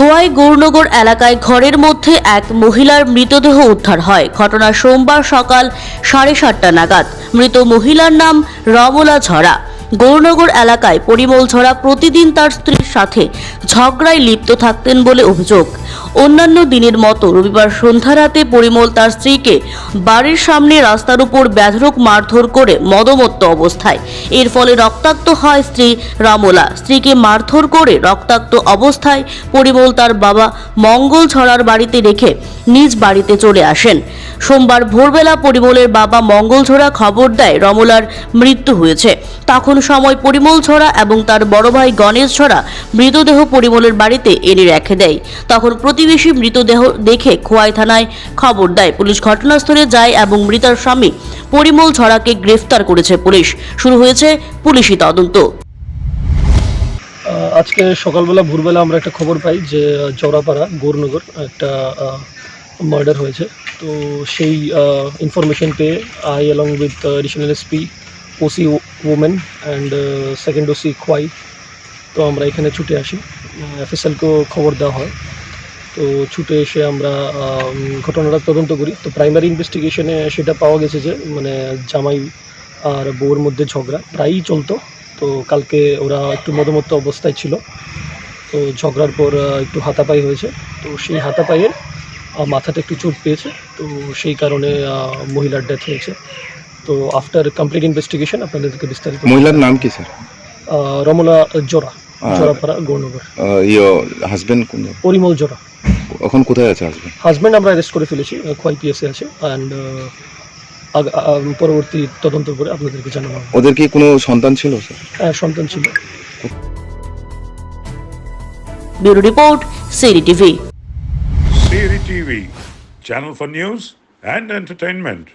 খোয়াই গৌরনগর এলাকায় ঘরের মধ্যে এক মহিলার মৃতদেহ উদ্ধার হয়। ঘটনা সোমবার সকাল 7:30 নাগাদ। মৃত মহিলার নাম রমলা ঝরা। গৌরনগর এলাকায় পরিমল ঝরা প্রতিদিন তার স্ত্রীর সাথে ঝগড়ায় লিপ্ত থাকতেন বলে অভিযোগ। অন্যান্য দিনের মতো রবিবার সন্ধ্যা রাতে পরিমল তার স্ত্রীকে বাড়ির সামনে রাস্তার উপর বেধড়ক মারধর করে মদমত্ত অবস্থায়। এর ফলে রক্তাক্ত হয় স্ত্রী রমলা। স্ত্রীকে মারধর করে রক্তাক্ত অবস্থায় পরিমল তার বাবা মঙ্গল ঝরার বাড়িতে রেখে নিজ বাড়িতে চলে আসেন। সোমবার ভোরবেলা পরিমলের বাবা মঙ্গল ঝরা খবর দেয় রমলার মৃত্যু হয়েছে। তখন সময় পরিমল ঝরা এবং তার বড় ভাই গণেশ ঝরা মৃতদেহ পরিমলের বাড়িতে এনে রেখে দেয়। তখন প্রতিবেশী মৃতদেহ দেখে খোয়াই থানায় খবর দেয়। পুলিশ ঘটনাস্থলে যায় এবং মৃতার স্বামী পরিমল ঝরাকে গ্রেফতার করেছে পুলিশ। শুরু হয়েছে পুলিশি তদন্ত। আজকে সকালবেলা ভোরবেলা আমরা একটা খবর পাই যে জওড়াপাড়া গৌরনগর একটা মার্ডার হয়েছে। তো সেই ইনফরমেশন পেয়ে I along with additional SP, OC women and second OC Khowai, তো আমরা এখানে ছুটে আসি। এফএসএলকেও খবর দেওয়া হয়। তো ছুটে এসে আমরা ঘটনাটা তদন্ত করি। তো প্রাইমারি ইনভেস্টিগেশনে সেটা পাওয়া গেছে যে মানে জামাই আর বউয়ের মধ্যে ঝগড়া প্রায়ই চলতো। তো কালকে ওরা একটু মদমত্ত অবস্থায় ছিল। তো ঝগড়ার পর একটু হাতাপাই হয়েছে। তো সেই হাতাপাইয়ে মাথাতে একটু চোট পেয়েছে। তো সেই কারণে মহিলার ডেথ হয়েছে। তো আফটার কমপ্লিট ইনভেস্টিগেশন আপনাদেরকে বিস্তারিত। মহিলার নাম কি স্যার? রমলা জোড়া, জোড়াপাড়া গৌরনগর। হাজবেন্ড কোন? পরিমল জোড়া। এখন কোথায় আছে হাজবেন্ড? হাজব্যান্ড আমরা অ্যারেস্ট করে ফেলেছি, খোয়াই পিএসে আছে। অ্যান্ড পরবর্তী তদন্ত করে আপনাদেরকে জানানো হবে। ওদের কি কোনো সন্তান ছিল স্যার? হ্যাঁ, সন্তান ছিল। Bureau report, Siri TV. Siri TV, channel for news and entertainment.